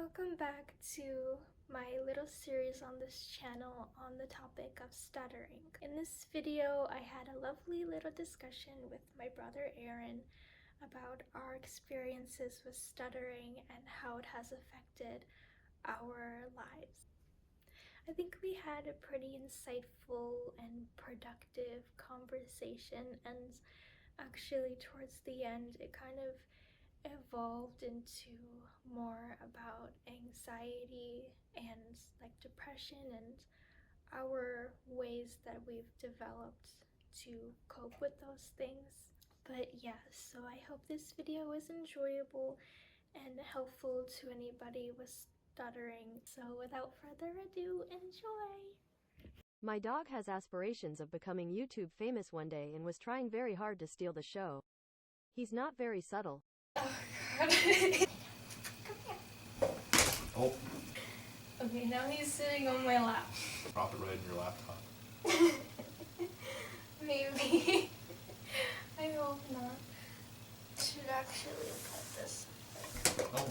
Welcome back to my little series on this channel on the topic of stuttering. In this video, I had a lovely little discussion with my brother Aaron about our experiences with stuttering and how it has affected our lives. I think we had a pretty insightful and productive conversation, and actually towards the end it kind of evolved into more about anxiety and like depression and our ways that we've developed to cope with those things. But yeah, so I hope this video was enjoyable and helpful to anybody with stuttering. So without further ado, enjoy! My dog has aspirations of becoming YouTube famous one day and was trying very hard to steal the show. He's not very subtle. Oh god. Oh. Okay, now he's sitting on my lap. Drop it right in your laptop. Maybe. I hope not. Should actually cut this. Oh.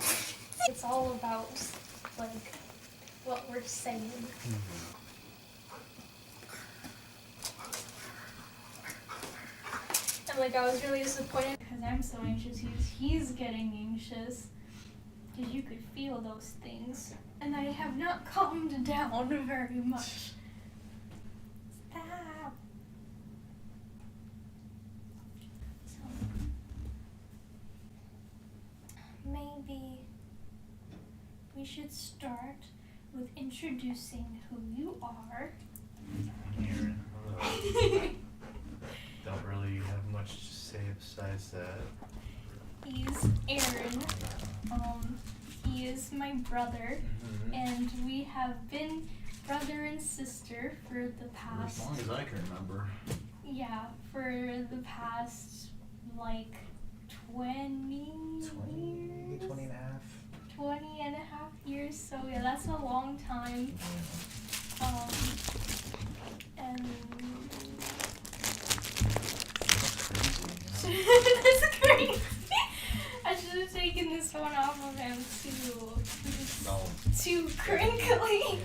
It's all about, like, what we're saying. And, like, I was really disappointed because I'm so anxious. He's getting anxious. Because you could feel those things. And I have not calmed down very much. Stop. So, maybe we should start with introducing who you are. Aaron, hello. Don't really have much to say besides that. He's Aaron. He is my brother, and we have been brother and sister for the past. As long as I can remember. Yeah, for the past like 20 years. 20 and a half. 20 and a half years. So yeah, that's a long time. And that's crazy. I should have taken this one off of him too. No. Too crinkly. Yeah.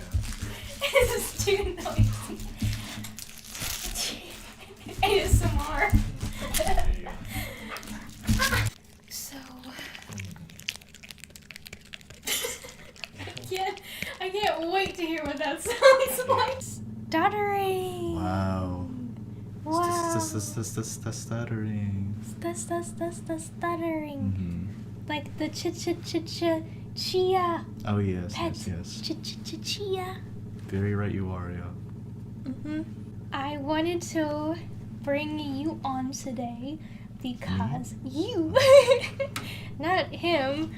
This is too noisy. ASMR. So I can't wait to hear what that sounds like. Stuttering. Wow. Wow. Stuttering. Stuttering. Like the chia. Oh yes, Pet. yes. Chia. Very right you are, yeah. I wanted to bring you on today because you, not him.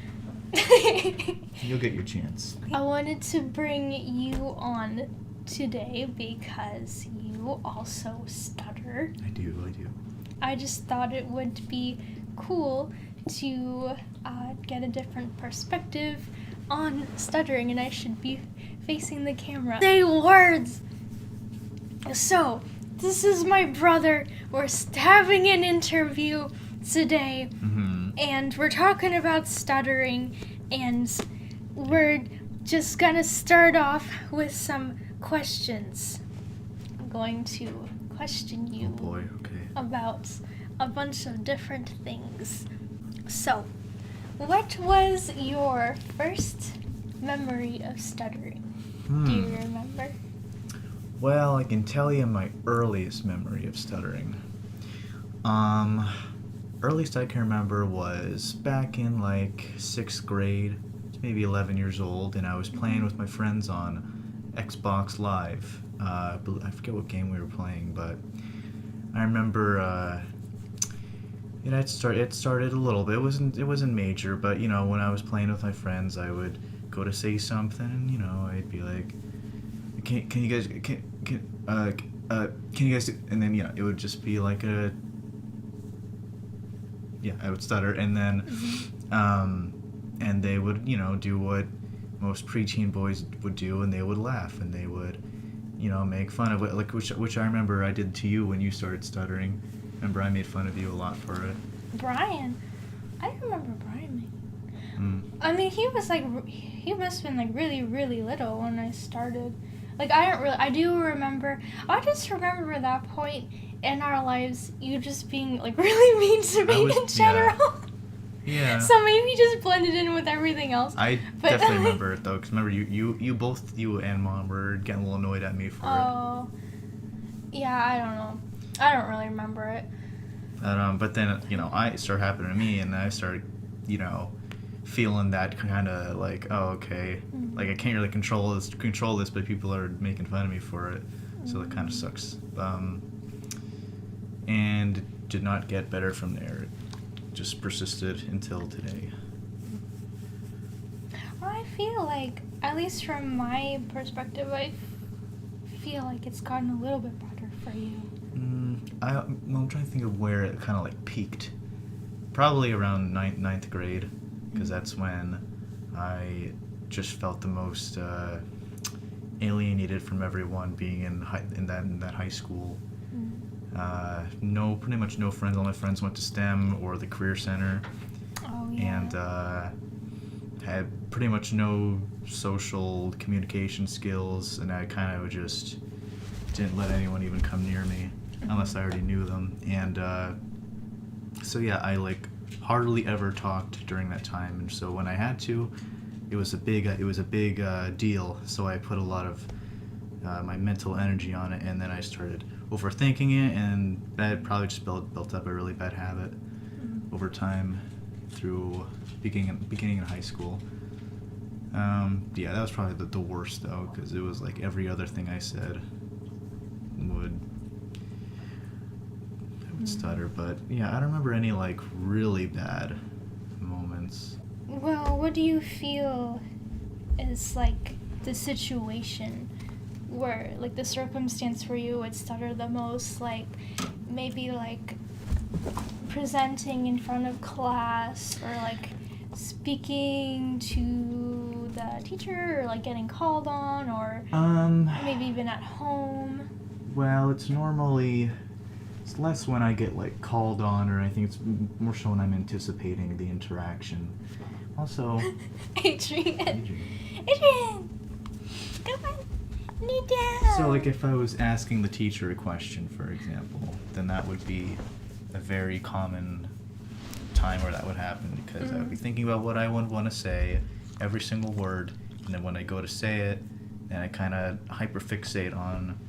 You'll get your chance. I wanted to bring you on today because you also stutter. I do. I just thought it would be cool to get a different perspective on stuttering, and I should be facing the camera. Say words! So, this is my brother. We're having an interview today, and we're talking about stuttering, and we're just gonna start off with some questions. I'm going to question you. Oh boy, okay. About a bunch of different things. So, what was your first memory of stuttering? Do you remember? Well, I can tell you my earliest memory of stuttering. Earliest I can remember was back in like 6th grade, maybe 11 years old, and I was playing with my friends on Xbox Live. I forget what game we were playing, but I remember, it started a little bit. It wasn't major, but when I was playing with my friends, I would go to say something, and I'd be like, can you guys do, and then it would just be like I would stutter, and then and they would do what most preteen boys would do, and they would laugh, and they would make fun of it, like which I remember I did to you when you started stuttering. Remember, I made fun of you a lot for it. Brian. I remember Brian. I mean, he must have been like really, really little when I started. Like, I do remember, I just remember that point in our lives, you just being like really mean to me in general. Yeah. So maybe he just blended in with everything else. I definitely remember it though, because remember you and Mom were getting a little annoyed at me for it. Oh, yeah, I don't know. I don't really remember it. But then, it started happening to me, and I started, feeling that kind of like, oh, okay, like I can't really control this, but people are making fun of me for it, so that kind of sucks. And did not get better from there. It just persisted until today. Well, I feel like, at least from my perspective, I feel like it's gotten a little bit better for you. I'm trying to think of where it kind of like peaked. Probably around ninth grade, because that's when I just felt the most alienated from everyone being in that high school. Pretty much no friends. All my friends went to STEM or the Career Center. Oh, yeah. And had pretty much no social communication skills, and I kind of just didn't let anyone even come near me unless I already knew them. And so yeah, I like hardly ever talked during that time, and so when I had to, it was a big deal. So I put a lot of my mental energy on it, and then I started overthinking it, and that probably just built up a really bad habit over time through beginning in high school. Yeah, that was probably the worst though, because it was like every other thing I said would stutter. But yeah, I don't remember any like really bad moments. Well, what do you feel is like the situation where, like, the circumstance where you would stutter the most? Like, maybe like presenting in front of class, or like speaking to the teacher, or like getting called on, or maybe even at home. Well, it's less when I get like called on, or I think it's more so when I'm anticipating the interaction. Also, Adrian, come on, knee down. So like if I was asking the teacher a question, for example, then that would be a very common time where that would happen, because I would be thinking about what I would want to say, every single word, and then when I go to say it, then I kind of hyperfixate on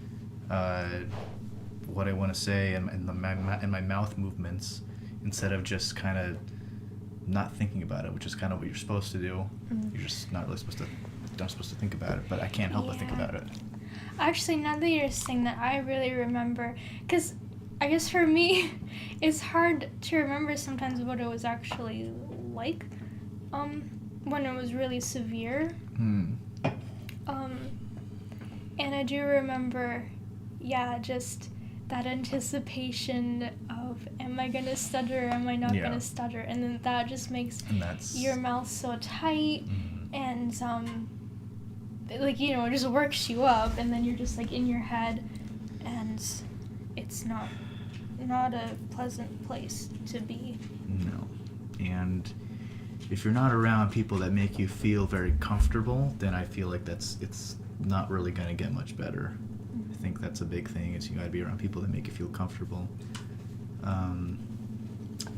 what I want to say and my mouth movements, instead of just kind of not thinking about it, which is kind of what you're supposed to do. You're just not supposed to think about it, but I can't help but think about it. Actually, now that you're saying that, I really remember, because I guess for me, it's hard to remember sometimes what it was actually like when it was really severe. And I do remember, just that anticipation of, am I going to stutter, am I not going to stutter? And then that just makes your mouth so tight, and it just works you up, and then you're just like in your head, and it's not a pleasant place to be. No. And if you're not around people that make you feel very comfortable, then I feel like it's not really going to get much better. I think that's a big thing, is you got to be around people that make you feel comfortable.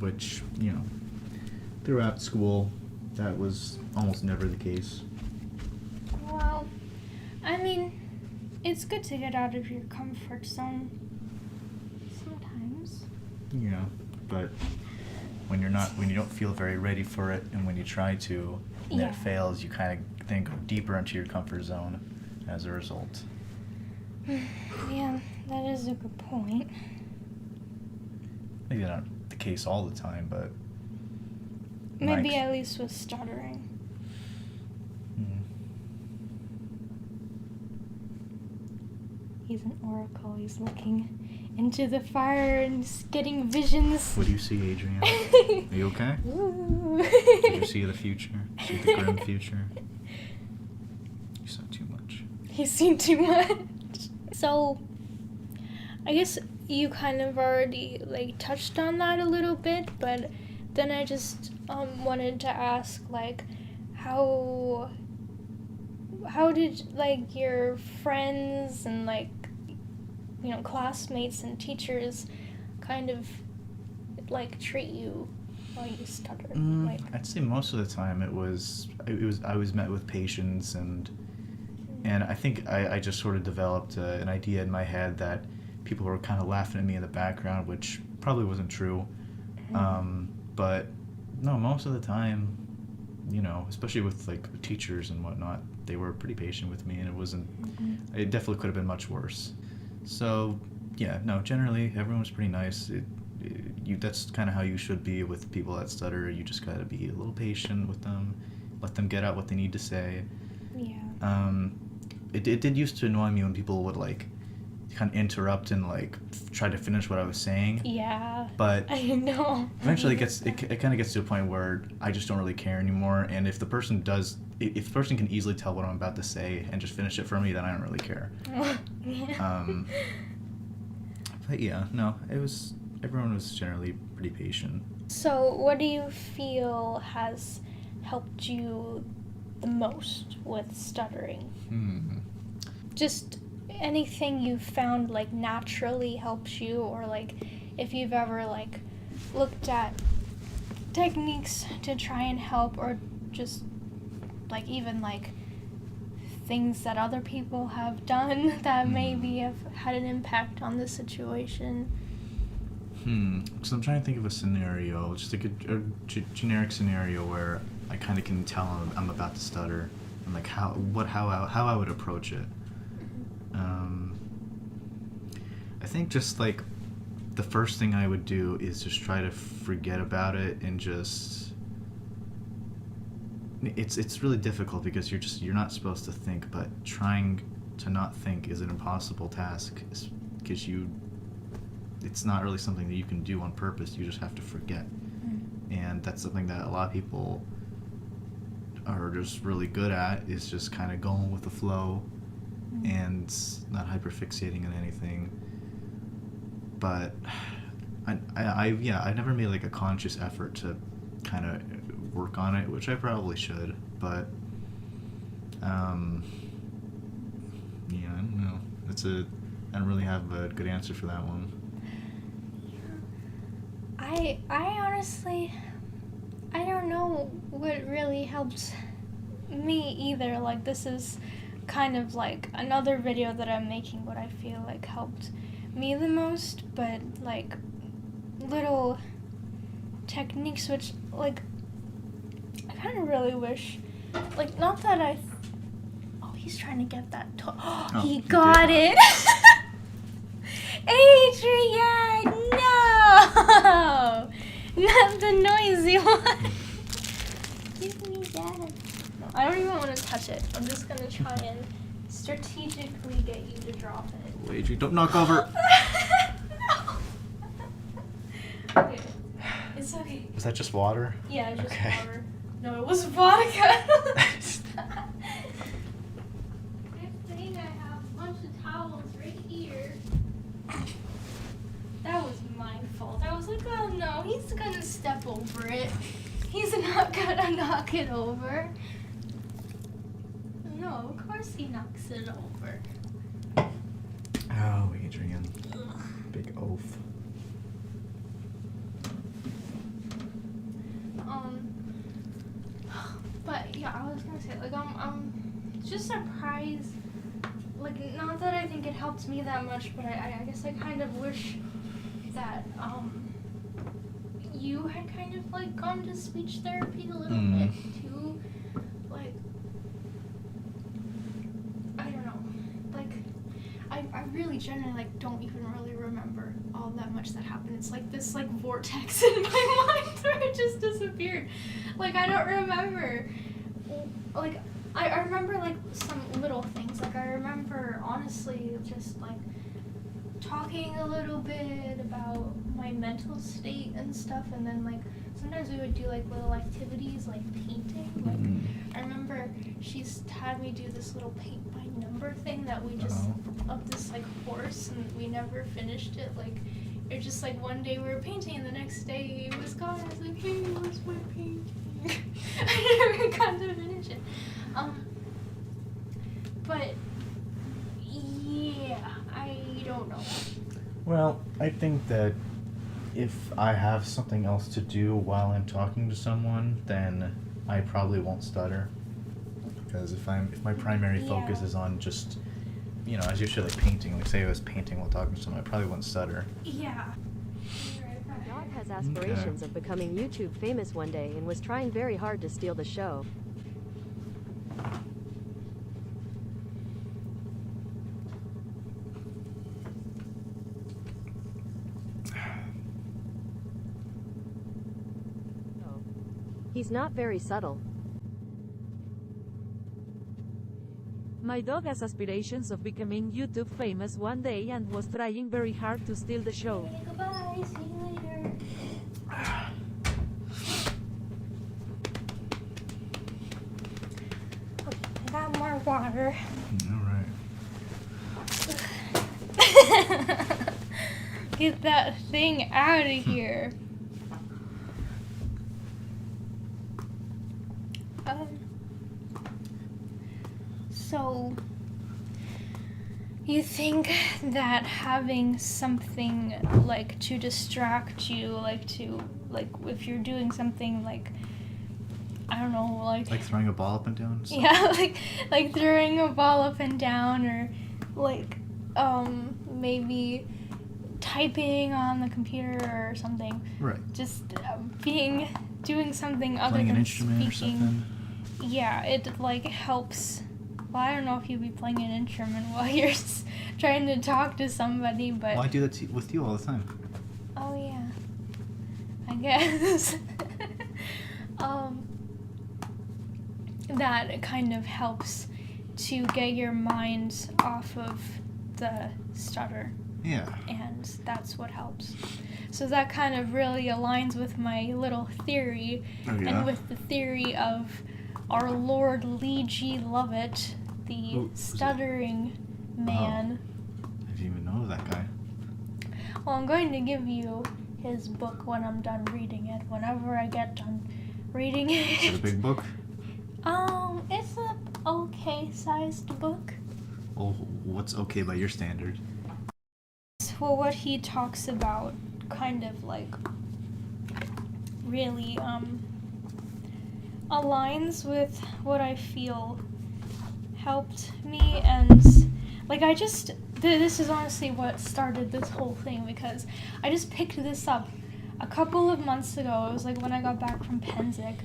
Which, throughout school, that was almost never the case. Well, I mean, it's good to get out of your comfort zone sometimes. Yeah, but when you don't feel very ready for it, and when you try to, and it fails, you kind of then go deeper into your comfort zone as a result. Yeah, that is a good point. Maybe not the case all the time, but maybe at least with stuttering. He's an oracle. He's looking into the fire and getting visions. What do you see, Adrian? Are you okay? Do you see the future? See the grim future? You saw too much. He's seen too much. So, I guess you kind of already touched on that a little bit, but then I just wanted to ask, how did like your friends and like, you know, classmates and teachers kind of like treat you while you stutter? Like, I'd say most of the time I was met with patience, and I think I just sort of developed an idea in my head that people were kind of laughing at me in the background, which probably wasn't true. But no, most of the time, you know, especially with like teachers and whatnot, they were pretty patient with me, and it definitely could have been much worse. So yeah, no, generally everyone was pretty nice. That's kind of how you should be with people that stutter. You just gotta be a little patient with them, let them get out what they need to say. yeah. It did used to annoy me when people would like kind of interrupt and like try to finish what I was saying. Yeah. But I know. eventually it kind of gets to a point where I just don't really care anymore. And if the person can easily tell what I'm about to say and just finish it for me, then I don't really care. Yeah. But yeah, no, everyone was generally pretty patient. So, what do you feel has helped you the most with stuttering? Just anything you've found like naturally helps you, or like if you've ever like looked at techniques to try and help, or just like even like things that other people have done that maybe have had an impact on the situation. So I'm trying to think of a scenario, just like a generic scenario where I kind of can tell I'm about to stutter, and like how I would approach it. I think just like the first thing I would do is just try to forget about it, and just it's really difficult because you're not supposed to think, but trying to not think is an impossible task because it's not really something that you can do on purpose. You just have to forget. And that's something that a lot of people are just really good at, is just kind of going with the flow and not hyperfixating on anything. But I never made like a conscious effort to kind of work on it, which I probably should, but yeah, I don't know. I don't really have a good answer for that one. I honestly, I don't know what really helps me either. Like, this is kind of like another video that I'm making, what I feel like helped me the most, but like little techniques which like I kind of really wish, like, not that oh, he's trying to get that Oh, he he got did. it. Adrian, no! Not the noisy one. Give me that. No, I don't even want to touch it. I'm just going to try and strategically get you to drop it. Wait, you don't knock over. No. Okay. It's okay. Was that just water? Yeah, it's just Okay. water. No, it was vodka. Good thing I have a bunch of towels right here. That was my fault. I was like, oh no, he's gonna step over it. He's not gonna knock it over. No, of course he knocks it over. Oh, Adrian. Big oaf. But yeah, I was gonna say, like, I'm just surprised. Like, not that I think it helped me that much, but I guess I kind of wish that you had kind of like gone to speech therapy a little bit too. Like, I don't know. Like, I really generally like don't even really remember all that much that happened. It's like this like vortex in my mind where it just disappeared. Like, I don't remember. Like, I remember like some little things. Like, I remember honestly just like talking a little bit about my mental state and stuff, and then like sometimes we would do like little activities like painting. Like, I remember she's had me do this little paint by number thing that we just of this like horse, and we never finished it. Like, it was just like one day we were painting, and the next day it was gone. I was like, hey, where's my painting? I never got to finish But yeah, I don't know. Well, I think that if I have something else to do while I'm talking to someone, then I probably won't stutter. Because if my primary focus is on just, as you should, like painting. Like say I was painting while talking to someone, I probably wouldn't stutter. Yeah. My dog has aspirations of becoming YouTube famous one day and was trying very hard to steal the show. He's not very subtle. My dog has aspirations of becoming YouTube famous one day and was trying very hard to steal the show. Okay, goodbye. See you later. Okay, I got more water. Alright. Get that thing out of here. So, you think that having something like to distract you, like if you're doing something like, I don't know, like throwing a ball up and down? yeah, like throwing a ball up and down, or like maybe typing on the computer or something. Right. Just doing something other Playing than an instrument speaking. or something? Yeah, it like helps. Well, I don't know if you'd be playing an instrument while you're trying to talk to somebody, but Well, I do that with you all the time. oh yeah, I guess. That kind of helps to get your mind off of the stutter. Yeah. And that's what helps. So that kind of really aligns with my little theory, Oh, yeah? and with the theory of our Lord Leegee Lovett, the Who is it? stuttering man. I didn't even know that guy. Well, I'm going to give you his book when I'm done reading it, whenever I get done reading it. Is it a big book? It's a okay-sized book. Well, what's okay by your standard? Well, what he talks about kind of like really aligns with what I feel helped me, and like this is honestly what started this whole thing, because I just picked this up a couple of months ago. It was like when I got back from Penzic.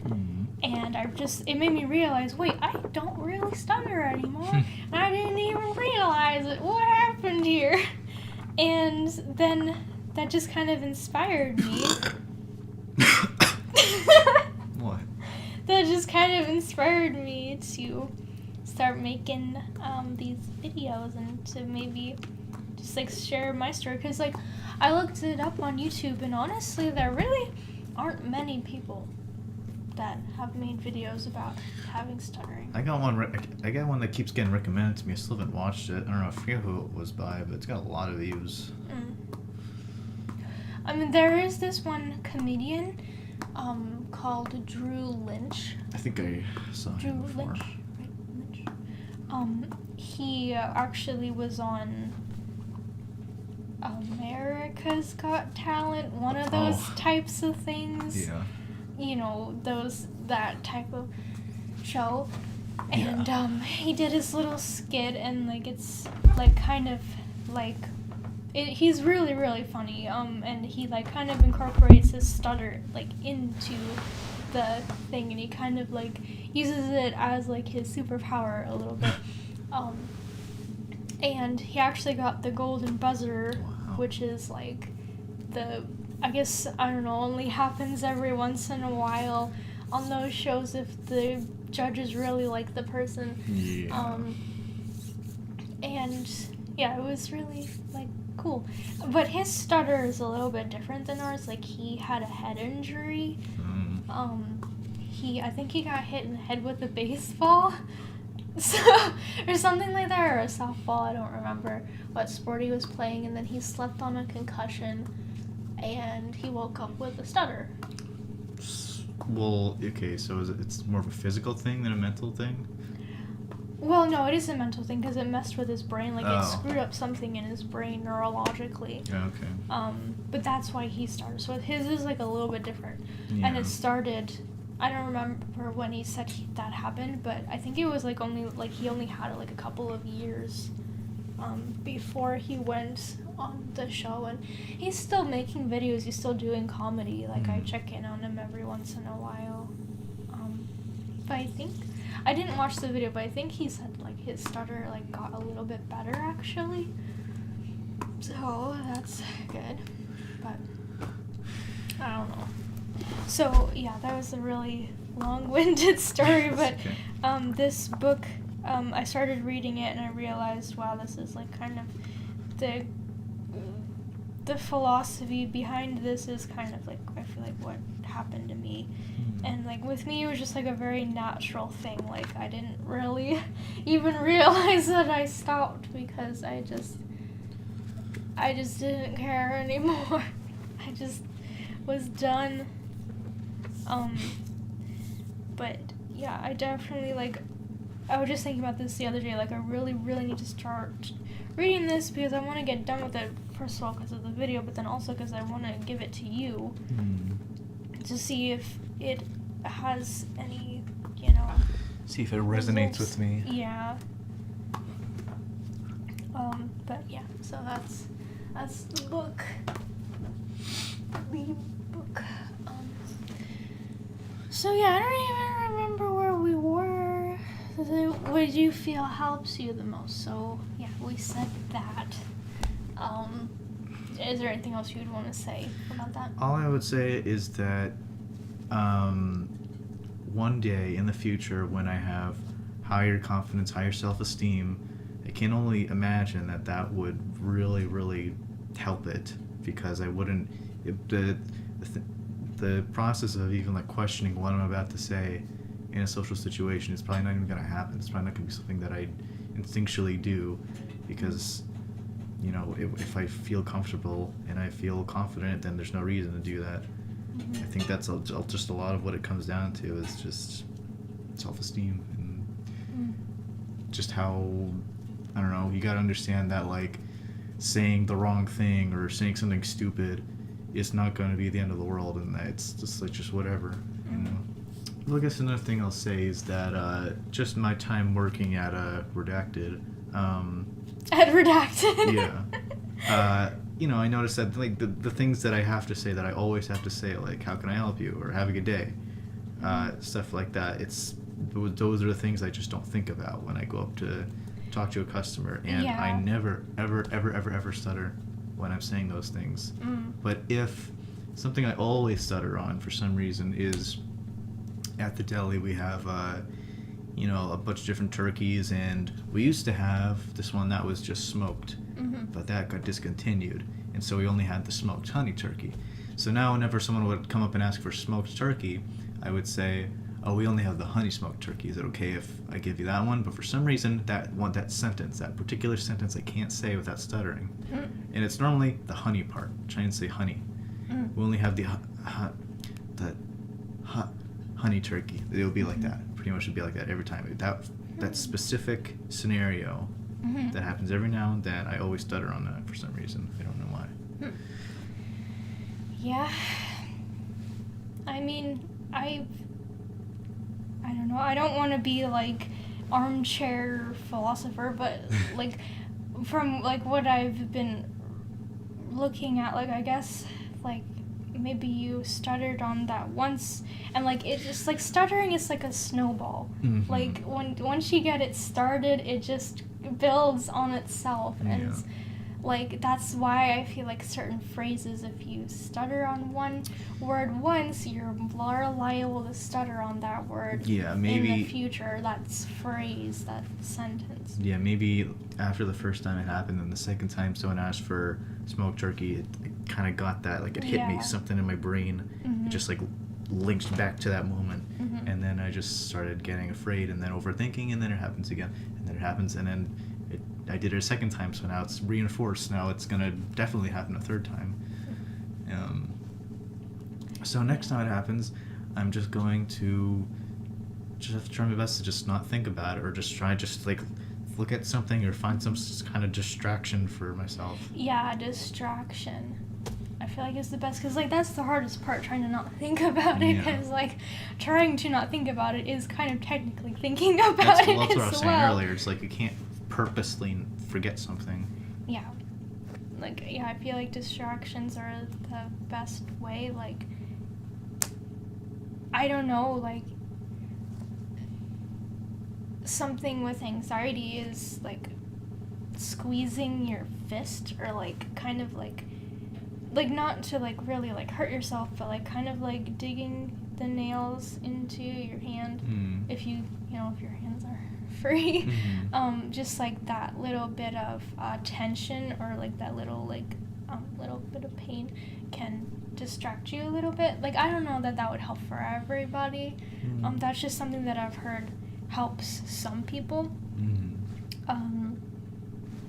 And it made me realize, wait, I don't really stutter anymore. And I didn't even realize it. What happened here? And then that just kind of inspired me. What? That just kind of inspired me to start making these videos, and to maybe just like share my story. Because like I looked it up on YouTube, and honestly, there really aren't many people that have made videos about having stuttering. I got one that keeps getting recommended to me. I still haven't watched it. I don't know, I forget who it was by, but it's got a lot of views. I mean, there is this one comedian called Drew Lynch. I think I saw him before. Lynch, right? Lynch. He actually was on America's Got Talent, one of those types of things. Yeah. You know, that type of show. And Yeah. he did his little skit, and like it's like kind of like he's really, really funny. And he like kind of incorporates his stutter like into the thing, and he kind of like uses it as like his superpower a little bit. And he actually got the golden buzzer, which is like I guess, I don't know, only happens every once in a while on those shows if the judges really like the person. Yeah. And yeah, it was really like cool. But his stutter is a little bit different than ours. Like, he had a head injury. I think he got hit in the head with a baseball. So, or something like that, or a softball, I don't remember what sport he was playing, and then he slept on a concussion, and he woke up with a stutter. Well, okay, so it's more of a physical thing than a mental thing? Well, no, it is a mental thing because it messed with his brain. Like, it Oh. screwed up something in his brain neurologically. Okay. But that's why he started. So his is, like, a little bit different. Yeah. And it started... I don't remember when he said that happened, but I think it was, like, he only had it, like, a couple of years before he went on the show. And he's still making videos. He's still doing comedy. Like, I check in on him every once in a while. But I think... I didn't watch the video, but I think he said, like, his stutter, like, got a little bit better, actually. So, that's good. But, I don't know. So, yeah, that was a really long-winded story, but, Okay. this book, I started reading it, and I realized, wow, this is, like, kind of the philosophy behind this is kind of, like, I feel like what happened to me. And, like, with me, it was just, like, a very natural thing. Like, I didn't really even realize that I stopped because I just didn't care anymore. I just was done. But, yeah, I definitely, like, I was just thinking about this the other day. Like, I really, really need to start reading this because I want to get done with it, first of all, because of the video, but then also because I want to give it to you to see if it has any, See if it resonates with me. Yeah. But yeah, so that's the book. So yeah, I don't even remember where we were. What do you feel helps you the most? So yeah, we said that. Is there anything else you'd want to say about that? All I would say is that one day in the future, when I have higher confidence, higher self-esteem, I can only imagine that would really, really help it, because I wouldn't... the process of even, like, questioning what I'm about to say in a social situation is probably not even going to happen. It's probably not going to be something that I instinctually do, because, if I feel comfortable and I feel confident, then there's no reason to do that. I think that's just a lot of what it comes down to, is just self-esteem and just how, I don't know, you gotta understand that, like, saying the wrong thing or saying something stupid is not going to be the end of the world, and that it's just like, just whatever, Well, I guess another thing I'll say is that just my time working at Redacted. At Redacted. Yeah. I noticed that, like, the things that I have to say, that I always have to say, like, how can I help you, or have a good day, stuff like that. Those are the things I just don't think about when I go up to talk to a customer, and Yeah. I never, ever, ever, ever, ever stutter when I'm saying those things. But if something I always stutter on for some reason is, at the deli we have a bunch of different turkeys, and we used to have this one that was just smoked, but that got discontinued, and so we only had the smoked honey turkey. So now whenever someone would come up and ask for smoked turkey, I would say, oh, we only have the honey smoked turkey. Is it okay if I give you that one? But for some reason, that particular sentence I can't say without stuttering. And it's normally the honey part. Try and say honey. We only have the honey turkey. It would be like that. Pretty much would be like that every time. That specific scenario that happens every now and then, I always stutter on that for some reason. I don't know why. Yeah. I mean, I don't know. I don't want to be, like, armchair philosopher, but, like, from, like, what I've been looking at, like, I guess, like, maybe you stuttered on that once, and, like, it just, like, stuttering is like a snowball. Like, once you get it started, it just builds on itself, and it's, like, that's why I feel like certain phrases, if you stutter on one word once, you're more liable to stutter on that word maybe in the future, that phrase, that sentence. Yeah, maybe after the first time it happened, and the second time someone asked for smoked turkey, it kind of got that, like, it hit me, something in my brain. It just, like, linked back to that moment. And then I just started getting afraid, and then overthinking, and then it happens again, and then it happens, and then I did it a second time, so now it's reinforced. Now it's gonna definitely happen a third time. So next time it happens, I'm just going to just have to try my best to just not think about it, or just like look at something or find some kind of distraction for myself. Yeah, distraction. I feel like it's the best, because like that's the hardest part, trying to not think about it, because like trying to not think about it is kind of technically thinking about That's it what I was as saying well. earlier. It's like you can't purposely forget something. Yeah. Like, yeah, I feel like distractions are the best way. Like, I don't know, like, something with anxiety is like squeezing your fist, or like kind of like not to like really like hurt yourself, but like kind of like digging the nails into your hand. If you know, if your hands are free. Just like that little bit of tension, or like that little bit of pain can distract you a little bit. Like, I don't know that would help for everybody. That's just something that I've heard helps some people.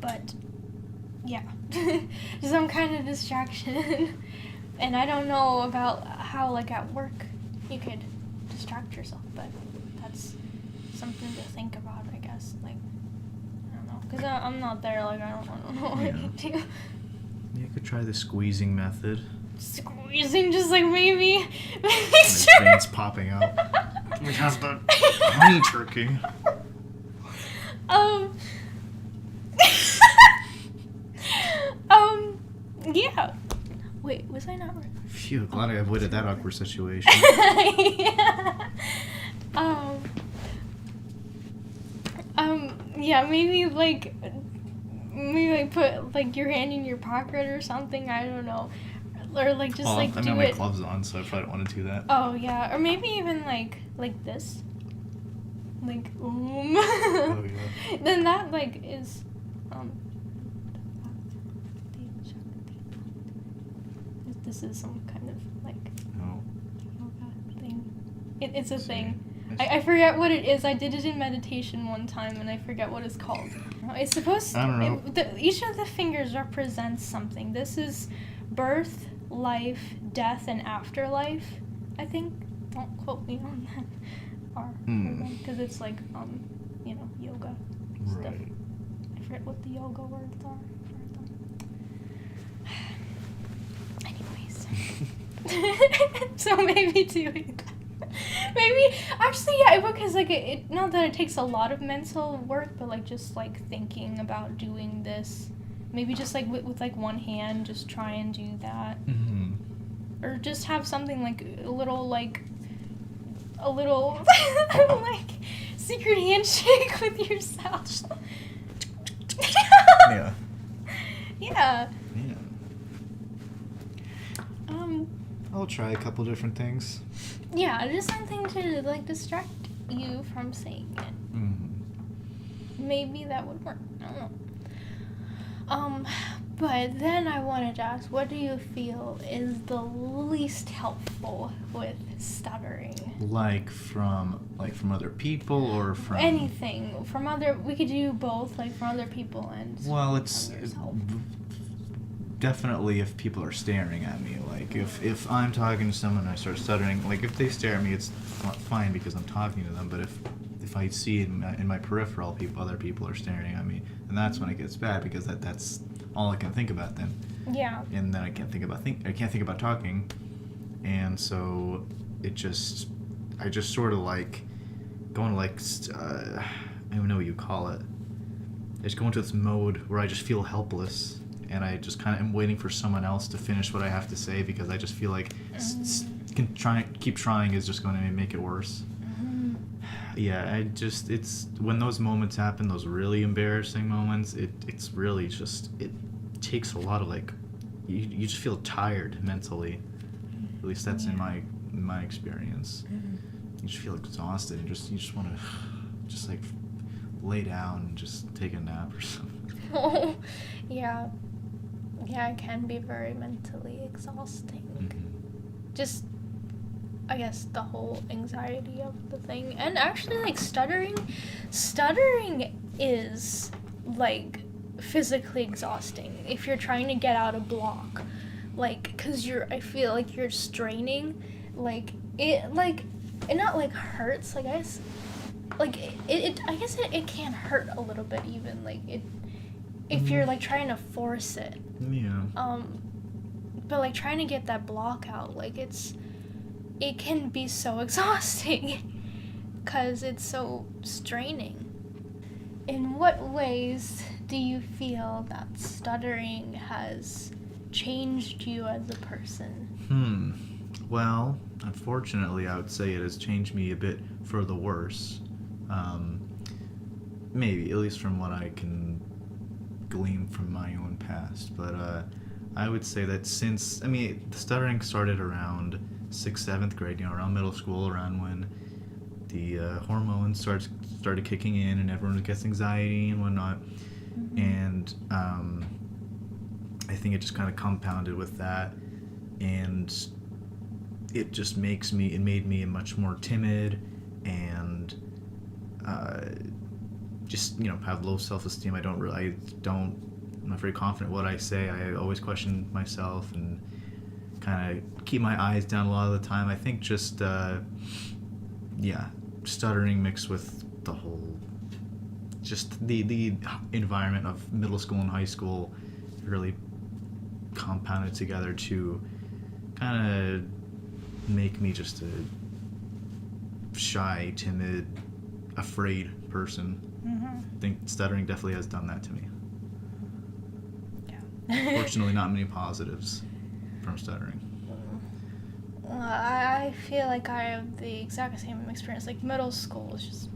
But yeah, some kind of distraction. And I don't know about how like at work you could distract yourself, but that's something to think about, I guess. Like, I don't know, because I'm not there. Like, I don't know what to do. You could try the squeezing method. Squeezing, just like maybe My veins popping out. We have the honey turkey. Yeah. Wait, was I not right? Phew, glad I avoided that awkward situation. Yeah. Yeah, maybe put like your hand in your pocket or something, I don't know. Or like just like do it. I have my gloves on, so I probably don't want to do that. Oh yeah, or maybe even like this. Like Oh yeah. Then that like is this is some kind of like yoga thing. It's a thing. I forget what it is. I did it in meditation one time, and I forget what it's called. It's supposed to... I don't know. Each of the fingers represents something. This is birth, life, death, and afterlife, I think. Don't quote me on that. Because it's like, yoga stuff. Right. I forget what the yoga words are for them. Anyways. So maybe doing that. Maybe, actually, yeah, because, like, it not that it takes a lot of mental work, but, like, just, like, thinking about doing this. Maybe just, like, with like, one hand, just try and do that. Or just have something, like, a little, like, secret handshake with yourself. Yeah. Yeah. I'll try a couple different things. Yeah, just something to, like, distract you from saying it. Maybe that would work. I don't know. But then I wanted to ask, what do you feel is the least helpful with stuttering? Like from other people, or from Anything. From other... We could do both, like, from other people and Well, it's from yourself. Definitely if people are staring at me. Like, if I'm talking to someone and I start stuttering, like, if they stare at me, it's fine because I'm talking to them. But if I see in my peripheral other people are staring at me, then that's when it gets bad, because that's all I can think about then. Yeah. And then I can't think about talking, and so I just sort of like go into like I don't even know what you call it. I just go into this mode where I just feel helpless, and I just kind of am waiting for someone else to finish what I have to say, because I just feel like keep trying is just going to make it worse. Yeah, it's when those moments happen, those really embarrassing moments, it's really just, it takes a lot of, like, you just feel tired mentally. At least that's in my experience. You just feel exhausted, and you just want to just like lay down and just take a nap or something. Oh, yeah. Yeah, it can be very mentally exhausting. Just, I guess, the whole anxiety of the thing. And actually, like, stuttering is, like, physically exhausting if you're trying to get out a block. Like, because I feel like you're straining. Like, it, like, it not like hurts, like I guess, like I guess it can hurt a little bit even, like it, if you're like trying to force it. Yeah. But like trying to get that block out, like it can be so exhausting because it's so straining. In what ways do you feel that stuttering has changed you as a person? Well, unfortunately, I would say it has changed me a bit for the worse. Maybe, at least from what I can glean from my own past. But I would say that since, stuttering started around 6th, 7th grade, around middle school, around when the hormones started kicking in and everyone gets anxiety and whatnot. And I think it just kind of compounded with that, and it just made me much more timid and just have low self-esteem. I'm not very confident what I say. I always question myself and kind of keep my eyes down a lot of the time. I think just stuttering mixed with the whole the environment of middle school and high school really compounded together to kind of make me just a shy, timid, afraid person. I think stuttering definitely has done that to me. Yeah. Fortunately, not many positives from stuttering. I feel like I have the exact same experience. Like middle school was just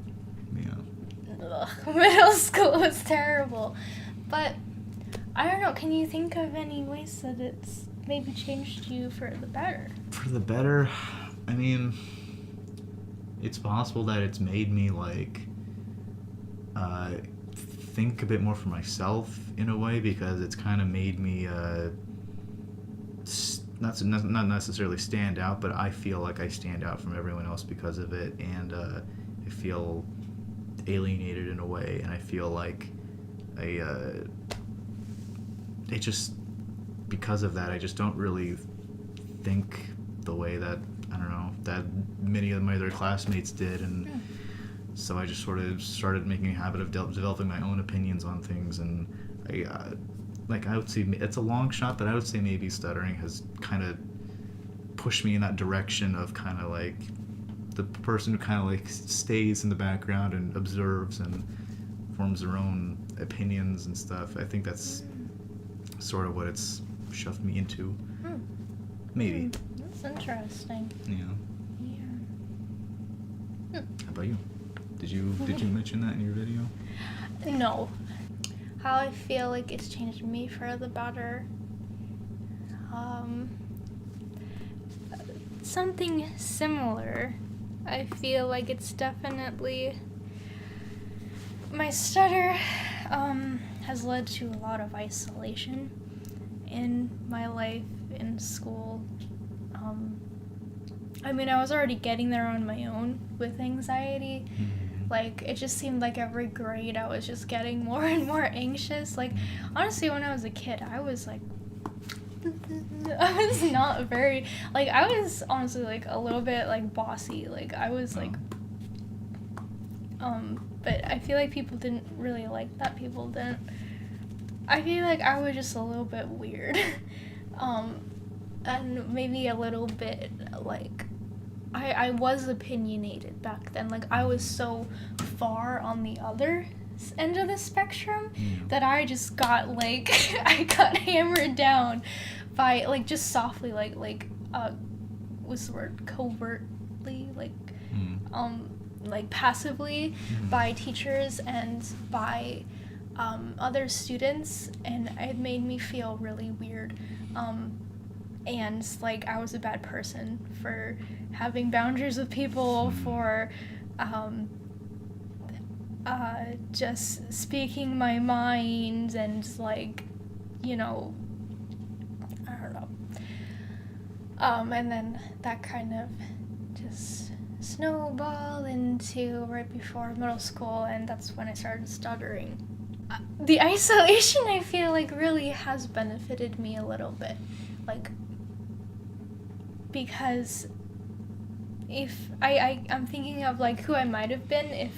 middle school was terrible. But I don't know, can you think of any ways that it's maybe changed you for the better? For the better? It's possible that it's made me think a bit more for myself in a way, because it's kind of made me not necessarily stand out, but I feel like I stand out from everyone else because of it, and I feel alienated in a way, and I feel like it just, because of that, I just don't really think the way that, I don't know, that many of my other classmates did, and so I just sort of started making a habit of developing my own opinions on things, and I would say, it's a long shot, but I would say maybe stuttering has kind of pushed me in that direction of kind of like the person who kind of like stays in the background and observes and forms their own opinions and stuff. I think that's sort of what it's shoved me into. Maybe. That's interesting. Yeah. How about you? Did you mention that in your video? No. How I feel like it's changed me for the better. Something similar. I feel like it's definitely, my stutter has led to a lot of isolation in my life, in school. I was already getting there on my own with anxiety. Like, it just seemed like every grade I was just getting more and more anxious. Like, honestly, when I was a kid, I was not very, like, I was honestly, like, a little bit, like, bossy. Like, I was, like, but I feel like people didn't really like that. People didn't. I feel like I was just a little bit weird. And maybe a little bit, like, I was opinionated back then. Like, I was so far on the other end of the spectrum that I just got, like, I got hammered down by, like, just softly, like, what's the word, covertly, like passively by teachers and by other students, and it made me feel really weird. And, like, I was a bad person for having boundaries with people, for just speaking my mind, and, like, I don't know. And then that kind of just snowballed into right before middle school, and that's when I started stuttering. The isolation, I feel like, really has benefited me a little bit. Like, because I'm thinking of like who I might have been if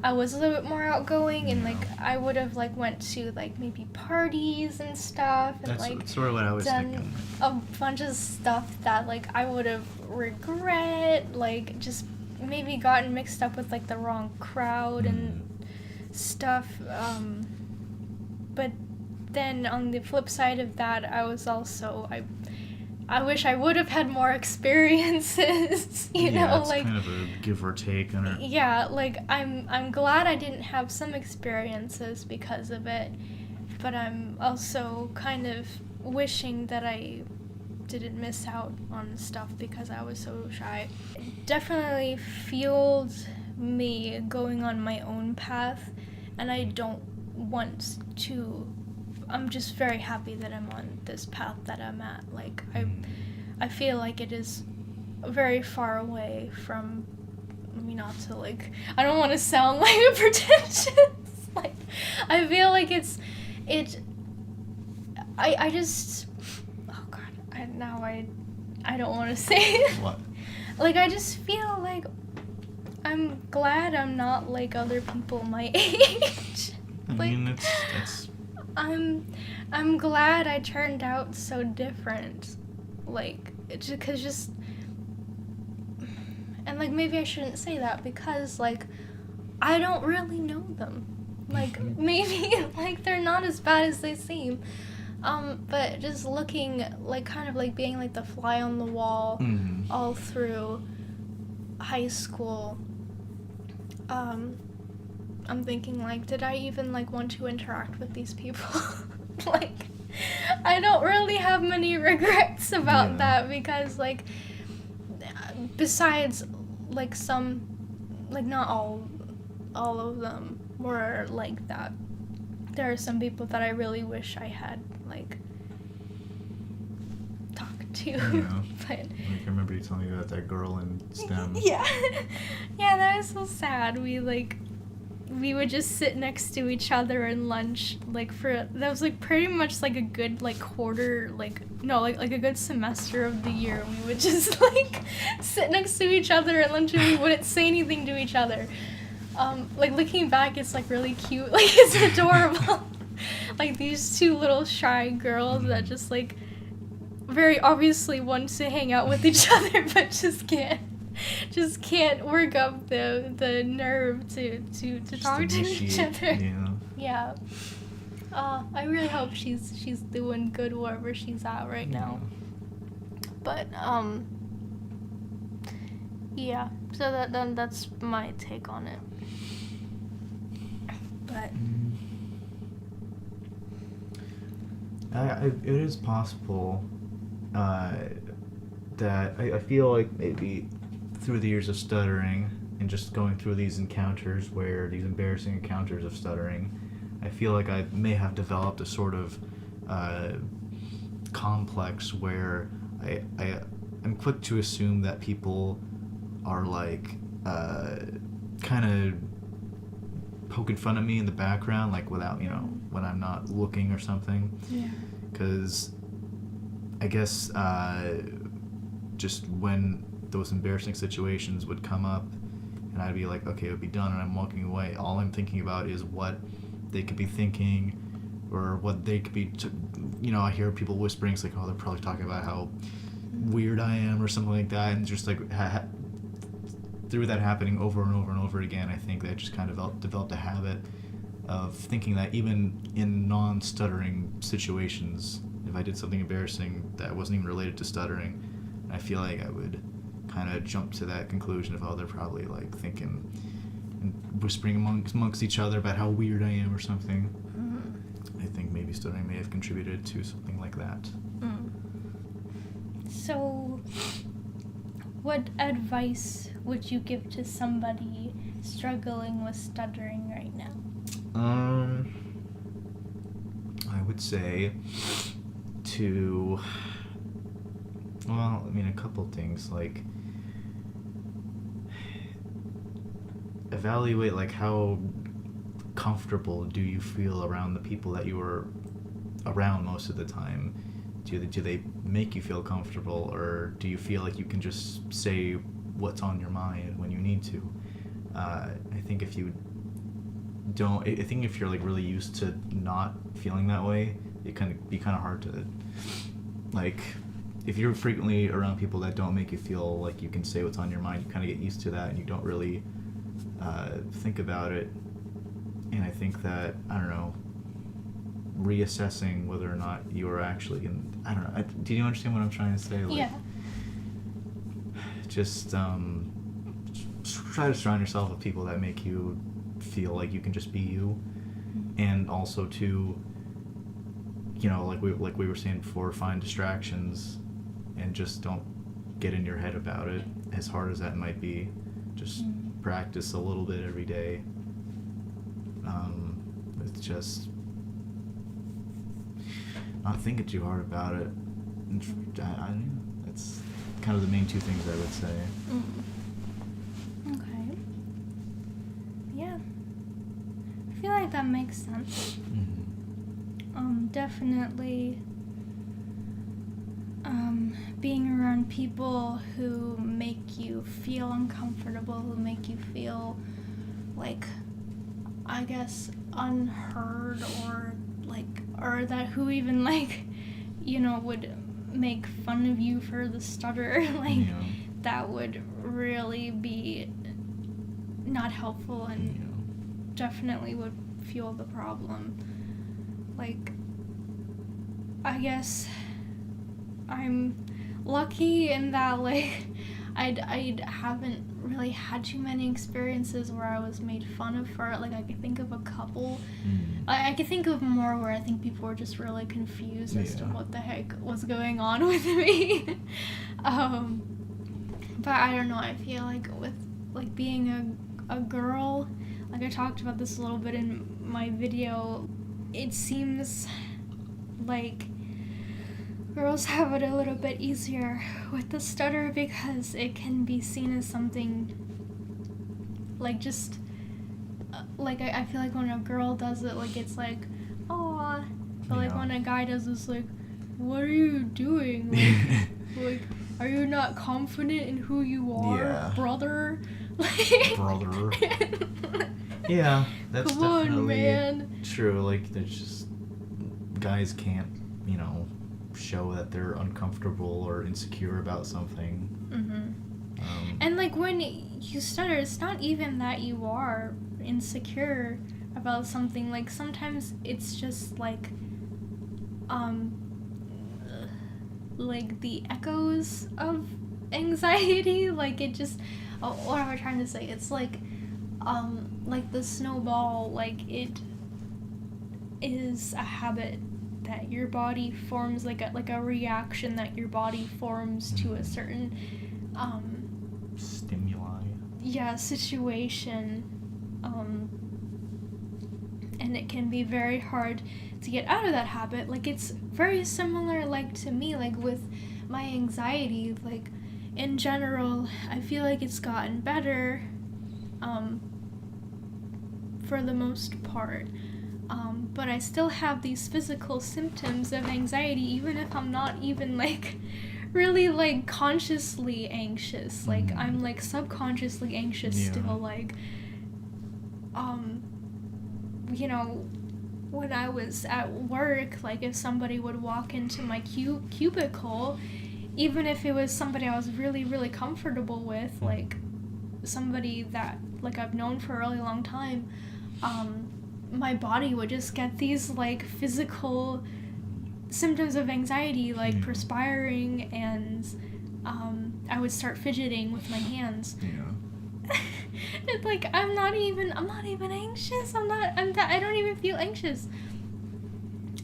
I was a little bit more outgoing, and like I would have like went to like maybe parties and stuff, and That's like sort of what I was done thinking. a bunch of stuff that like I would have regret, like just maybe gotten mixed up with like the wrong crowd and stuff. But then on the flip side of that, I was also I wish I would have had more experiences, you know, it's like kind of a give or take on it. yeah, like I'm glad I didn't have some experiences because of it, but I'm also kind of wishing that I didn't miss out on stuff because I was so shy. It definitely fueled me going on my own path, and I don't want to. I'm just very happy that I'm on this path that I'm at. Like I feel like it is very far away from. I mean, not to like. I don't want to sound like a pretentious. Like, I feel like it. I just. Oh God! I don't want to say it. What? Like, I just feel like I'm glad I'm not like other people my age. I Like, mean, it's I'm glad I turned out so different, like because and like maybe I shouldn't say that because like I don't really know them, like maybe like they're not as bad as they seem, but just looking like kind of like being like the fly on the wall all through high school. I'm thinking like, did I even like want to interact with these people? Like, I don't really have many regrets about that because like, besides like some, like not all of them were like that. There are some people that I really wish I had like talked to. Yeah. But like I remember you telling me about that girl in STEM. yeah, yeah, that was so sad. We would just sit next to each other in lunch, like that was like pretty much like a good like quarter, like no, like a good semester of the year. We would just like sit next to each other at lunch and we wouldn't say anything to each other. Like looking back, it's like really cute, like it's adorable. Like these two little shy girls that just like very obviously want to hang out with each other but just can't work up the nerve to talk to each other. Yeah. I really hope she's doing good wherever she's at right now. But yeah. So that's my take on it. But it is possible that I feel like maybe through the years of stuttering and just going through these embarrassing encounters of stuttering, I feel like I may have developed a sort of complex where I'm quick to assume that people are like kind of poking fun at me in the background, like without, when I'm not looking or something. yeah. Because I guess just when those embarrassing situations would come up and I'd be like, okay, it'll be done, and I'm walking away, all I'm thinking about is what they could be thinking or what they could be I hear people whispering, it's like, oh, they're probably talking about how weird I am or something like that, and just like through that happening over and over and over again, I think that I just kind of developed a habit of thinking that even in non-stuttering situations, if I did something embarrassing that wasn't even related to stuttering, I feel like I would kind of jump to that conclusion of, oh, they're probably like thinking and whispering amongst each other about how weird I am or something. I think maybe stuttering may have contributed to something like that. So, what advice would you give to somebody struggling with stuttering right now? I would say a couple things, like evaluate like how comfortable do you feel around the people that you are around most of the time. Do they make you feel comfortable, or do you feel like you can just say what's on your mind when you need to. I think if you don't, I think if you're like really used to not feeling that way, it can be kind of hard to, like, if you're frequently around people that don't make you feel like you can say what's on your mind, you kind of get used to that and you don't really think about it. And I think that, I don't know, reassessing whether or not you are actually I don't know, do you understand what I'm trying to say? Like, Yeah. Just try to surround yourself with people that make you feel like you can just be you, and also to, you know, like we were saying before, find distractions, and just don't get in your head about it, as hard as that might be. Just practice a little bit every day. It's just not thinking too hard about it. That's kind of the main two things I would say. Okay. Yeah. I feel like that makes sense. Definitely being around people who make you feel uncomfortable, who make you feel like, I guess, unheard, or that who even, like, you know, would make fun of you for the stutter, like, Yeah. that would really be not helpful and definitely would fuel the problem. Like, I guess I'm lucky in that, like, I haven't really had too many experiences where I was made fun of for it. Like, I could think of a couple. I could think of more where I think people were just really confused as to what the heck was going on with me. But I don't know, I feel like with, like, being a girl, like I talked about this a little bit in my video, it seems like girls have it a little bit easier with the stutter because it can be seen as something, like, just, like, I feel like when a girl does it, like, it's like, aw, but, like, when a guy does this, like, what are you doing? Like, are you not confident in who you are, brother? Brother. Yeah, that's Come definitely on, man. true. Like, there's just, guys can't, you know, show that they're uncomfortable or insecure about something. And, like, when you stutter, it's not even that you are insecure about something. Like, sometimes it's just like the echoes of anxiety. Like, it just, what am I trying to say? It's like the snowball, like, it is a habit that your body forms, like a reaction that your body forms to a certain stimuli. Yeah, situation. And it can be very hard to get out of that habit. Like, it's very similar, like, to me, like, with my anxiety. Like, in general, I feel like it's gotten better, for the most part. But I still have these physical symptoms of anxiety, even if I'm not even, like, really, like, consciously anxious. Like, I'm, like, subconsciously anxious still. Like, you know, when I was at work, like, if somebody would walk into my cubicle, even if it was somebody I was really, really comfortable with, like, somebody that, like, I've known for a really long time, my body would just get these, like, physical symptoms of anxiety, like perspiring, and I would start fidgeting with my hands. It's like, I'm not even anxious. I don't even feel anxious.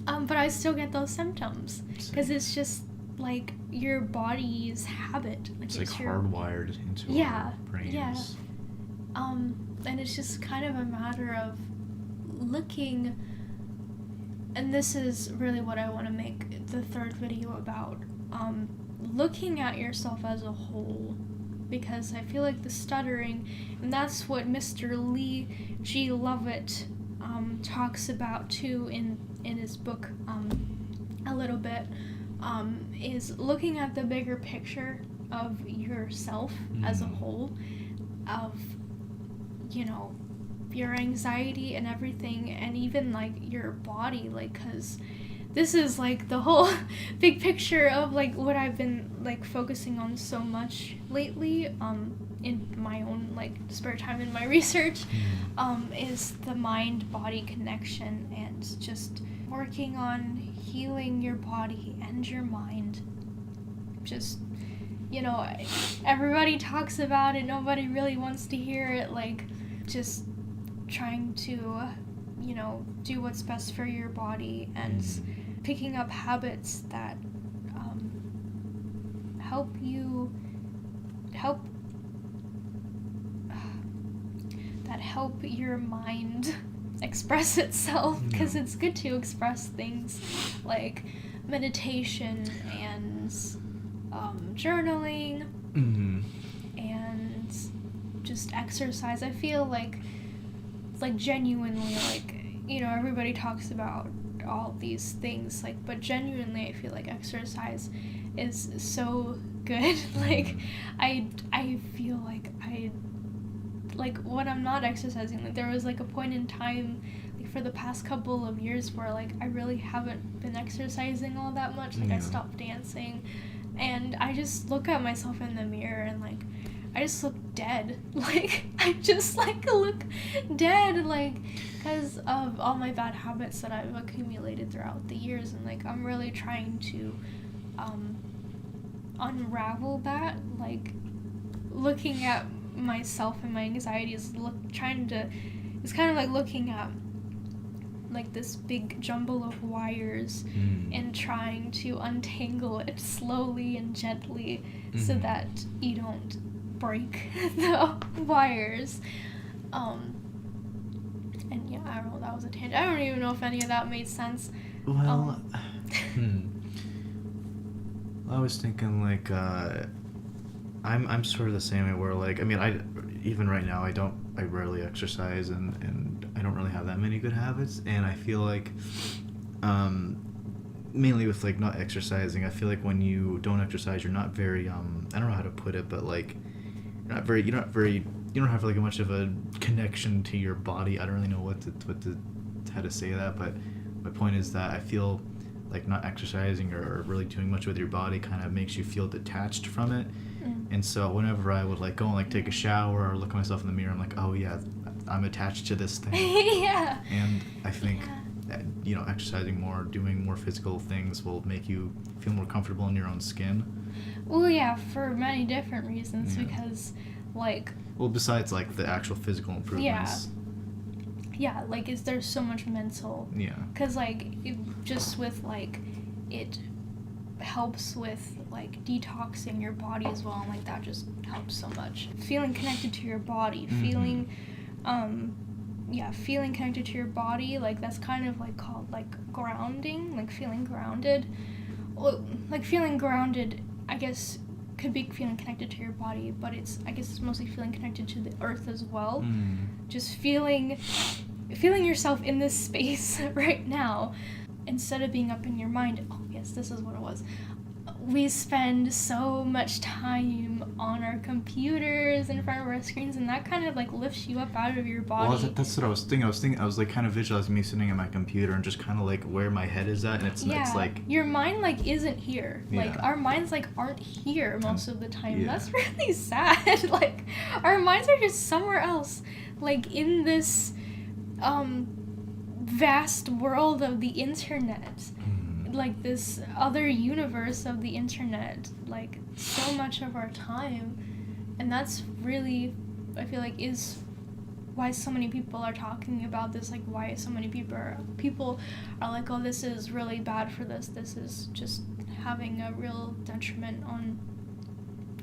But I still get those symptoms because it's just, like, your body's habit. Like, it's like hardwired into our brains. Yeah. And it's just kind of a matter of looking, and this is really what I want to make the third video about, looking at yourself as a whole, because I feel like the stuttering, and that's what Mr. Lee G. Lovett talks about too in his book a little bit, is looking at the bigger picture of yourself as a whole, of, you know, your anxiety and everything, and even like your body, like, because this is like the whole big picture of like what I've been like focusing on so much lately, in my own like spare time in my research, is the mind-body connection, and just working on healing your body and your mind. Just, you know, everybody talks about it, nobody really wants to hear it, like, just trying to, you know, do what's best for your body, and picking up habits that help your mind express itself, because it's good to express things like meditation and journaling and just exercise. I feel like genuinely, like, you know, everybody talks about all these things, like, but genuinely I feel like exercise is so good. Like, I feel like when I'm not exercising, like, there was like a point in time, like, for the past couple of years where like I really haven't been exercising all that much. Like, I stopped dancing, and I just look at myself in the mirror and like I just look dead. Like, I just like look dead, like, because of all my bad habits that I've accumulated throughout the years. And like, I'm really trying to unravel that. Like, looking at myself and my anxiety is it's kind of like looking at like this big jumble of wires and trying to untangle it slowly and gently so that you don't break the wires. And yeah, I don't know, that was a tangent. I don't even know if any of that made sense. Well, I was thinking like I'm sort of the same way, where like, I mean, even right now I rarely exercise, and I don't really have that many good habits, and I feel like mainly with like not exercising, I feel like when you don't exercise, you're not very I don't know how to put it, but like you don't have like much of a connection to your body. I don't really know how to say that, but my point is that I feel like not exercising or really doing much with your body kind of makes you feel detached from it. And so whenever I would like go and like take a shower or look at myself in the mirror, I'm like, oh yeah, I'm attached to this thing. Yeah. And I think that, you know, exercising more, doing more physical things will make you feel more comfortable in your own skin. Well, yeah, for many different reasons, because like, well, besides like the actual physical improvements. Yeah, like, there's so much mental. Yeah. Because like, just with like, it helps with like detoxing your body as well, and like that just helps so much. Feeling connected to your body, feeling connected to your body, like that's kind of like called like grounding, like feeling grounded. Well, like feeling grounded, I guess, could be feeling connected to your body, but I guess it's mostly feeling connected to the earth as well. Just feeling yourself in this space right now, instead of being up in your mind. Oh yes, this is what it was. We spend so much time on our computers in front of our screens, and that kind of like lifts you up out of your body. Well, that's what I was thinking. I was like kind of visualizing me sitting at my computer and just kind of like where my head is at, and it's like your mind like isn't here. Like, our minds like aren't here most of the time. That's really sad. Like, our minds are just somewhere else, like in this vast world of the internet. Like this other universe of the internet, like so much of our time. And that's really, I feel like, is why so many people are talking about this, like why so many people are like, oh, this is really bad for this is just having a real detriment on,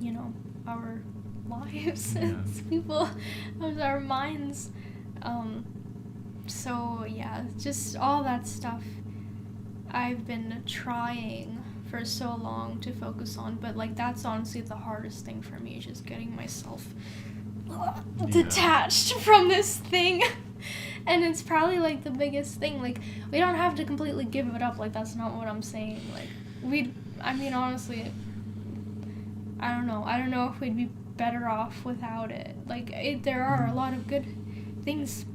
you know, our lives as people, of our minds. So yeah, just all that stuff I've been trying for so long to focus on, but like that's honestly the hardest thing for me, just getting myself detached from this thing. And it's probably like the biggest thing. Like, we don't have to completely give it up, like that's not what I'm saying. Like, honestly, I don't know if we'd be better off without it. Like, there are a lot of good things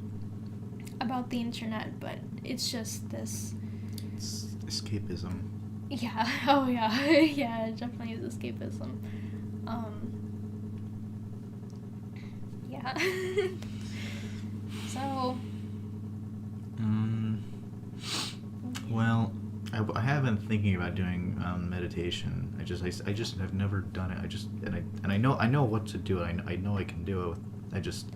about the internet, but it's just this. It's escapism. Yeah. Oh yeah. Yeah. It definitely is escapism. Yeah. So. Well, I have been thinking about doing meditation. I just have never done it. I know what to do. I know I can do it. I just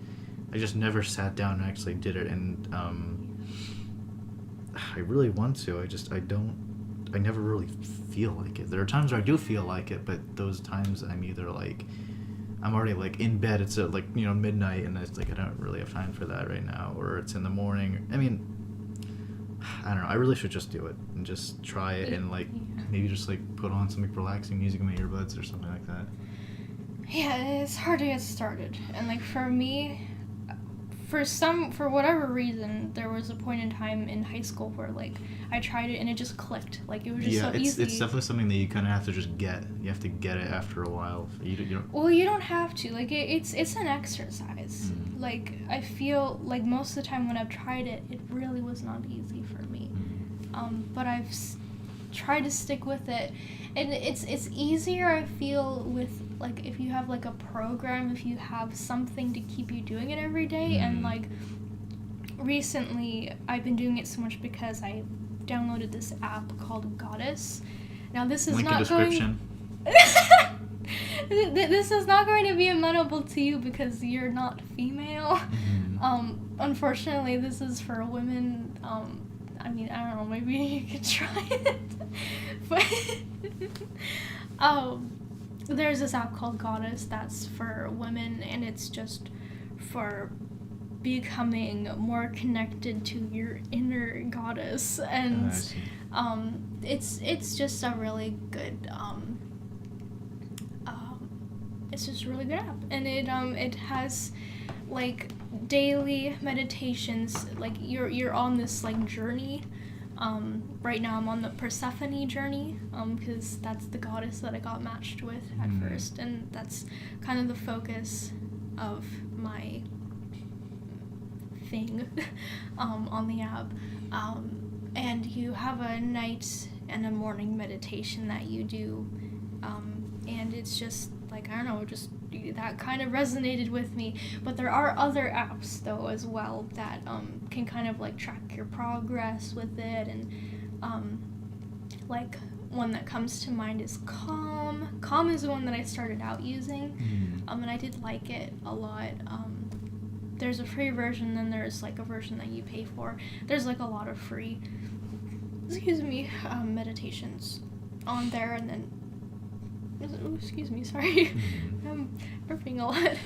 never sat down and actually did it, and I really want to. I never really feel like it. There are times where I do feel like it, but those times I'm either like I'm already like in bed. It's at like midnight, and it's like I don't really have time for that right now, or it's in the morning. I mean, I don't know. I really should just do it and just try it, and like maybe just like put on some like relaxing music in my earbuds or something like that. Yeah, it's hard to get started, and like for me, for whatever reason, there was a point in time in high school where like I tried it and it just clicked. Like it was just so easy. It's definitely something that you kind of have to just get. You have to get it after a while. You don't. Well, you don't have to. Like it's an exercise. Like I feel like most of the time when I've tried it, it really was not easy for me. But I've tried to stick with it, and it's easier. I feel with like if you have like a program, if you have something to keep you doing it every day, and like recently I've been doing it so much because I downloaded this app called Goddess. Now this is link not in description. This is not going to be amenable to you because you're not female. Unfortunately, this is for women. I mean, I don't know, maybe you could try it. But there's this app called Goddess that's for women, and it's just for becoming more connected to your inner goddess, and it's just a really good it's just a really good app, and it has like daily meditations. Like you're on this like journey. Right now I'm on the Persephone journey, because that's the goddess that I got matched with at first, and that's kind of the focus of my thing on the app. And you have a night and a morning meditation that you do, and it's just like, I don't know, just that kind of resonated with me. But there are other apps though as well that can kind of like track your progress with it, and like one that comes to mind is Calm. Calm is the one that I started out using, and I did like it a lot. There's a free version, then there's like a version that you pay for. There's like a lot of free meditations on there, and then excuse me, sorry. I'm burping a lot.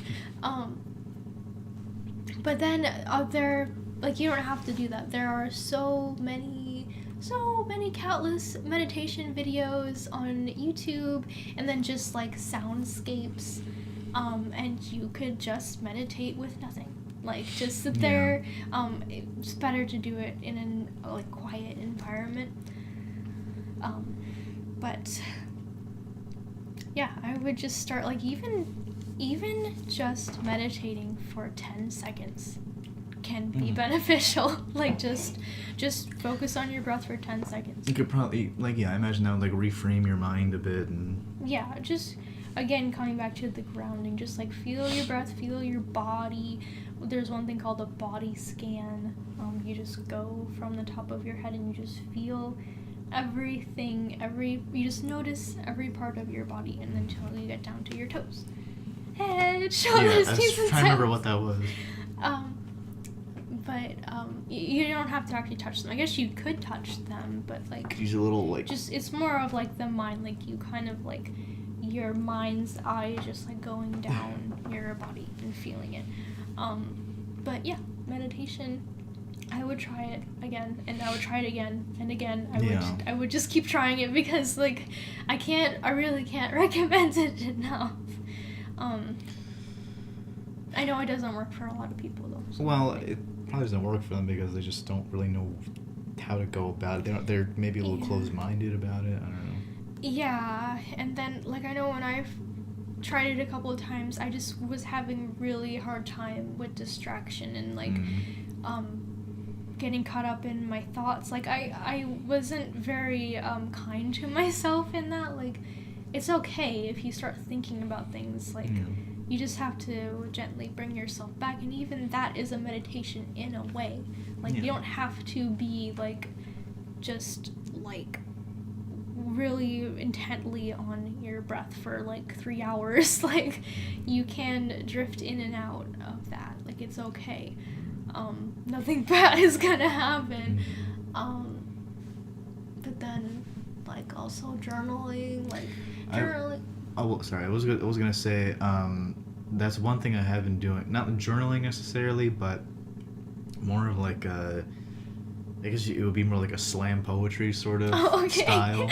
But then there, like, you don't have to do that. There are so many countless meditation videos on YouTube, and then just like soundscapes, and you could just meditate with nothing. Like just sit there. It's better to do it in an like quiet environment. But yeah, I would just start like even just meditating for 10 seconds can be beneficial. Like just focus on your breath for 10 seconds. You could probably I imagine that would like reframe your mind a bit, and yeah, just again coming back to the grounding, just like feel your breath, feel your body. There's one thing called a body scan. You just go from the top of your head and you just feel everything, you just notice every part of your body, and then until you get down to your toes. Head, shoulders, knees, and toes. I remember what that was. But you don't have to actually touch them. I guess you could touch them, but like use a little like just it's more of like the mind, like you kind of like your mind's eye is just like going down your body and feeling it. But yeah, meditation, I would try it again, and I would try it again and again. I would just keep trying it, because like I really can't recommend it enough. I know it doesn't work for a lot of people though. So well, it probably doesn't work for them because they just don't really know how to go about it. They're maybe a little closed-minded about it. I don't know. Yeah, and then like I know tried it a couple of times. I just was having really hard time with distraction and like getting caught up in my thoughts. Like I wasn't very kind to myself in that. Like, it's okay if you start thinking about things. Like, you just have to gently bring yourself back, and even that is a meditation in a way. Like, you don't have to be like just like really intently on your breath for like 3 hours. Like, you can drift in and out of that. Like, it's okay. Nothing bad is gonna happen. But then, like, also journaling, like journaling. Sorry, I was gonna say that's one thing I have been doing. Not journaling necessarily, but more of like a. I guess it would be more like a slam poetry sort of style.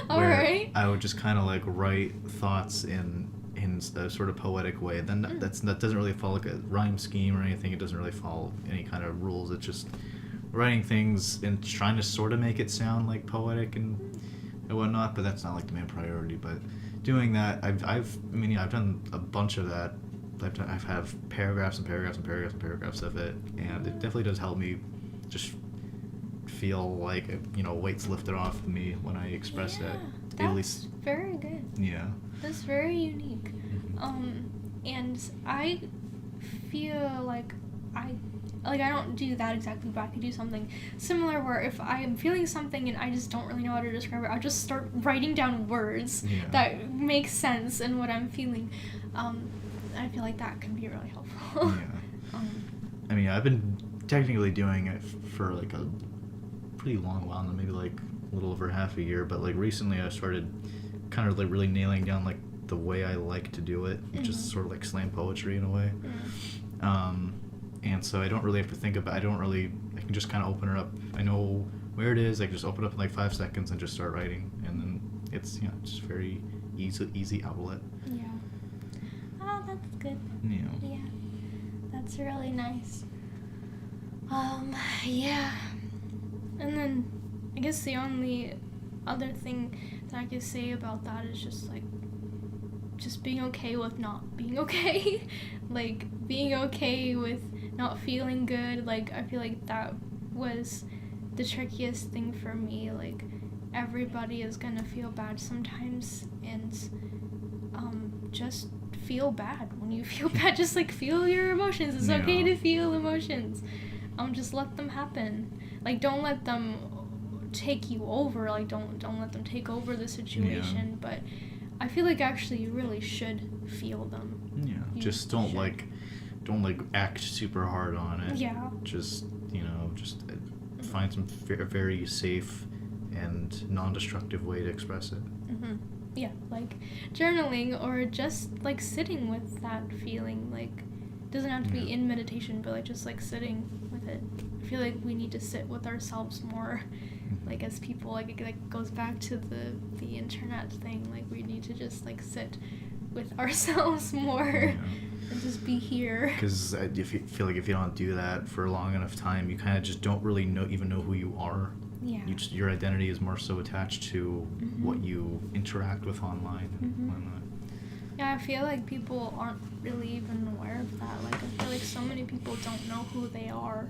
Where I would just kind of like write thoughts in a sort of poetic way. Then that doesn't really follow like a rhyme scheme or anything. It doesn't really follow any kind of rules. It's just writing things and trying to sort of make it sound like poetic and whatnot. But that's not like the main priority. But doing that, I've done a bunch of that. I've have paragraphs and paragraphs and paragraphs and paragraphs of it, and it definitely does help me just feel like, you know, weight's lifted off of me when I express it. That's at least very good. Yeah. That's very unique. And I feel like I don't do that exactly, but I could do something similar where if I am feeling something and I just don't really know how to describe it, I'll just start writing down words that make sense in what I'm feeling. I feel like that can be really helpful. Yeah. I mean, I've been technically doing it for like a pretty long while now, maybe like a little over half a year, but like recently I started kind of like really nailing down like the way I like to do it, which is sort of like slam poetry in a way. And so I don't really have to think about, I can just kind of open it up. I know where it is, I can just open it up in like 5 seconds and just start writing, and then it's, just very easy outlet. Yeah. Oh, that's good. Yeah. That's really nice. Yeah. And then I guess the only other thing that I could say about that is just being okay with not being okay. Like, being okay with not feeling good. Like, I feel like that was the trickiest thing for me. Like, everybody is gonna feel bad sometimes, and just feel bad when you feel bad. Just like feel your emotions. It's okay to feel emotions. Just let them happen. Like, don't let them take you over. Like, don't let them take over the situation. But I feel like actually you really should feel them. Yeah. Just don't act super hard on it. Yeah. Just find some very safe and non-destructive way to express it. Yeah, like journaling or just like sitting with that feeling. Like, it doesn't have to be in meditation, but like just like sitting with it. I feel like we need to sit with ourselves more. Like, as people, like it goes back to the internet thing. Like, we need to just like sit with ourselves more and just be here. Because if you feel like if you don't do that for a long enough time, you kind of just don't really even know who you are. Yeah. Your identity is more so attached to what you interact with online and whatnot. Yeah, I feel like people aren't really even aware of that. Like, I feel like so many people don't know who they are.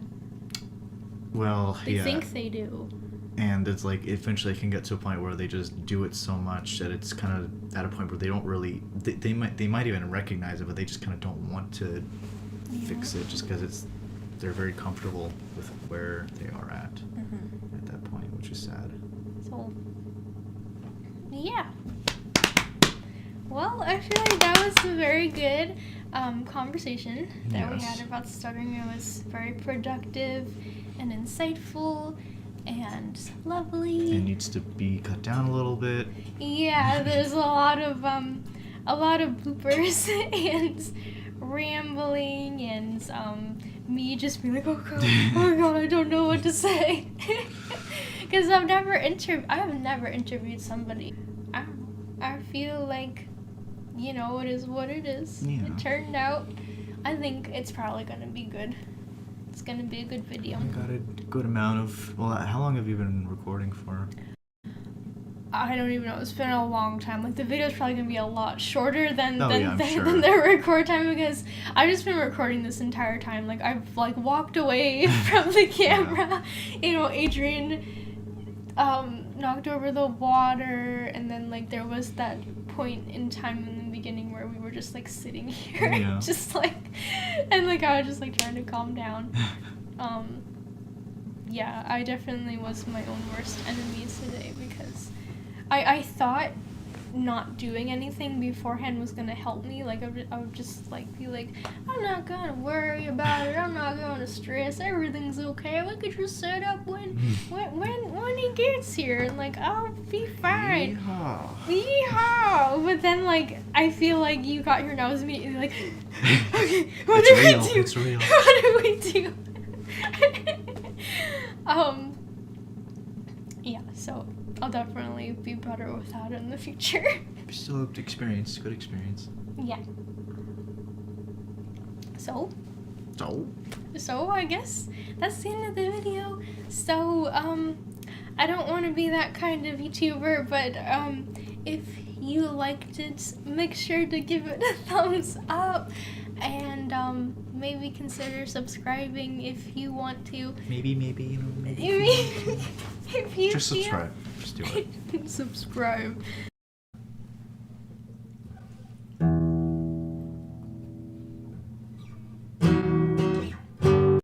Well, they think they do. And it's like eventually it can get to a point where they just do it so much that it's kind of at a point where they don't really they might even recognize it, but they just kind of don't want to fix it just because they're very comfortable with where they are at that point, which is sad. So yeah. Well, I feel like that was a very good conversation that we had about stuttering. It was very productive and insightful and lovely. It needs to be cut down a little bit. Yeah, there's a lot of bloopers and rambling and me just being like, oh god, I don't know what to say. Because I have never interviewed somebody. I don't know. I feel like, it is what it is. Yeah. It turned out. I think it's probably gonna be good. It's gonna be a good video. I got a good amount of. Well, how long have you been recording for? I don't even know. It's been a long time. Like, the video's probably gonna be a lot shorter than sure. than the record time, because I've just been recording this entire time. Like, I've like walked away from the camera. You know, Adrian knocked over the water, and then like there was that point in time in the beginning where we were just like sitting here, just like, and like I was just like trying to calm down. Yeah, I definitely was my own worst enemy today, because I thought not doing anything beforehand was gonna help me. Like I would just like be like, I'm not gonna worry about it, I'm not gonna stress, everything's okay, we could just set up when he gets here, and like I'll be fine. Yeehaw! But then like I feel like you got your nose immediately like okay, what do we do? It's real. What do we do? Yeah, so I'll definitely be better with that in the future. Still experience, good experience. Yeah. So I guess that's the end of the video. So I don't want to be that kind of YouTuber, but if you liked it, make sure to give it a thumbs up, and maybe consider subscribing if you want to. Maybe, you know, maybe. If you Just subscribe. Just do it. Subscribe.